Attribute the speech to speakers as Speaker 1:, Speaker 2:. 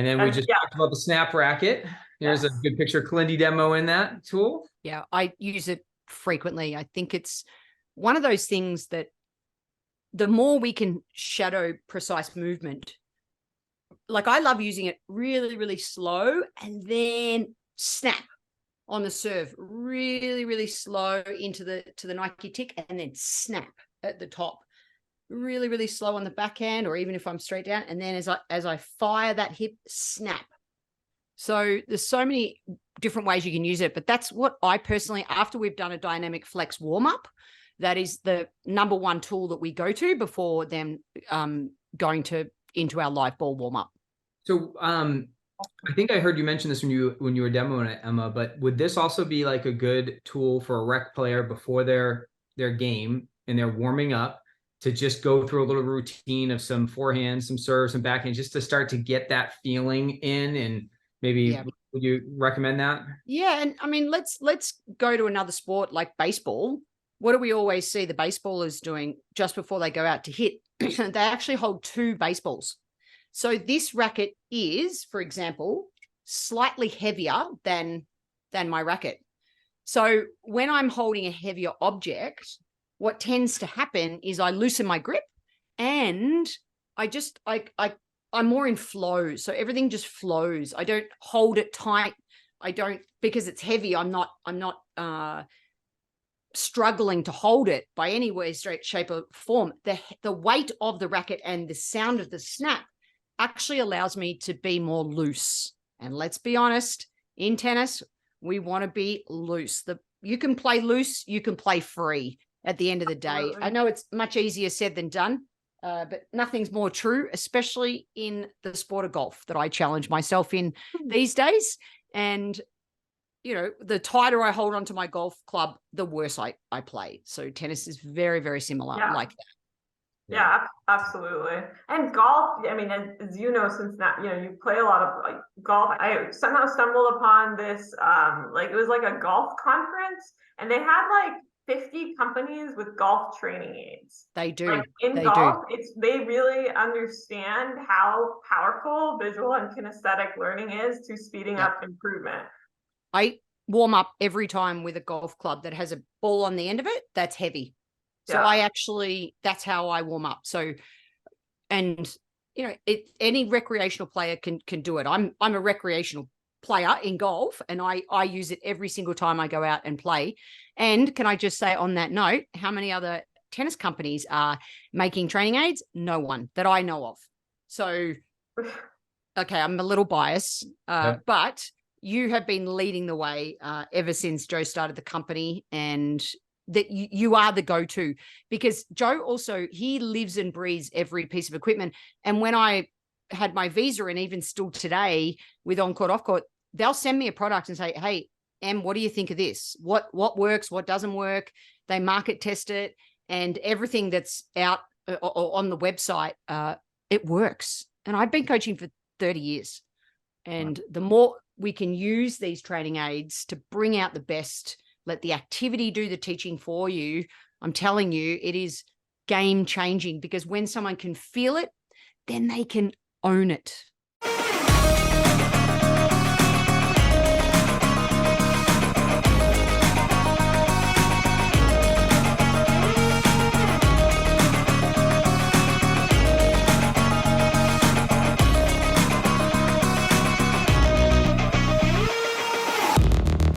Speaker 1: And then we just talked about the snap racket. Here's a good picture of Kalindy demo in that tool.
Speaker 2: Yeah, I use it frequently. I think it's one of those things that the more we can shadow precise movement, like I love using it really, really slow and then snap on the serve, really, really slow into the Nike tick and then snap at the top, really, really slow on the backhand, or even if I'm straight down. And then as I fire that hip, snap. So there's so many different ways you can use it, but that's what I personally, after we've done a dynamic flex warm-up, that is the number one tool that we go to before then going into our live ball warm-up.
Speaker 1: So I think I heard you mention this when you were demoing it, Emma, but would this also be like a good tool for a rec player before their game and they're warming up to just go through a little routine of some forehand, some serves, some backhand, just to start to get that feeling in? And maybe would you recommend that?
Speaker 2: Yeah, and I mean, let's go to another sport like baseball. What do we always see the baseballers doing just before they go out to hit? They actually hold two baseballs. So this racket is, for example, slightly heavier than my racket. So when I'm holding a heavier object, what tends to happen is I loosen my grip and I'm more in flow. So everything just flows. I don't hold it tight. I don't, because it's heavy. I'm not struggling to hold it by any way, shape or form. The weight of the racket and the sound of the snap actually allows me to be more loose. And let's be honest, in tennis, we want to be loose. You can play loose, you can play free at the end of the day. I know it's much easier said than done, but nothing's more true, especially in the sport of golf that I challenge myself in these days. And, you know, the tighter I hold onto my golf club, the worse I play. So tennis is very, very similar like that.
Speaker 3: Yeah, absolutely. And golf, I mean, as you know, since now, you know, you play a lot of like golf, I somehow stumbled upon this, like it was like a golf conference and they had like 50 companies with golf training aids.
Speaker 2: They do.
Speaker 3: Like in golf, they really understand how powerful visual and kinesthetic learning is to speeding up improvement.
Speaker 2: I warm up every time with a golf club that has a ball on the end of it that's heavy. So that's how I warm up. So, and you know, any recreational player can do it. I'm a recreational player in golf and I use it every single time I go out and play. And can I just say on that note, how many other tennis companies are making training aids? No one that I know of. So, okay, I'm a little biased, but you have been leading the way ever since Joe started the company, and that you are the go-to, because Joe also, he lives and breathes every piece of equipment. And when I had my visa, and even still today with on-court-off-court, they'll send me a product and say, hey, Em, what do you think of this? What works? What doesn't work? They market test it, and everything that's out on the website, it works. And I've been coaching for 30 years. And the more we can use these training aids to bring out the best, let the activity do the teaching for you, I'm telling you, it is game changing, because when someone can feel it, then they can own it.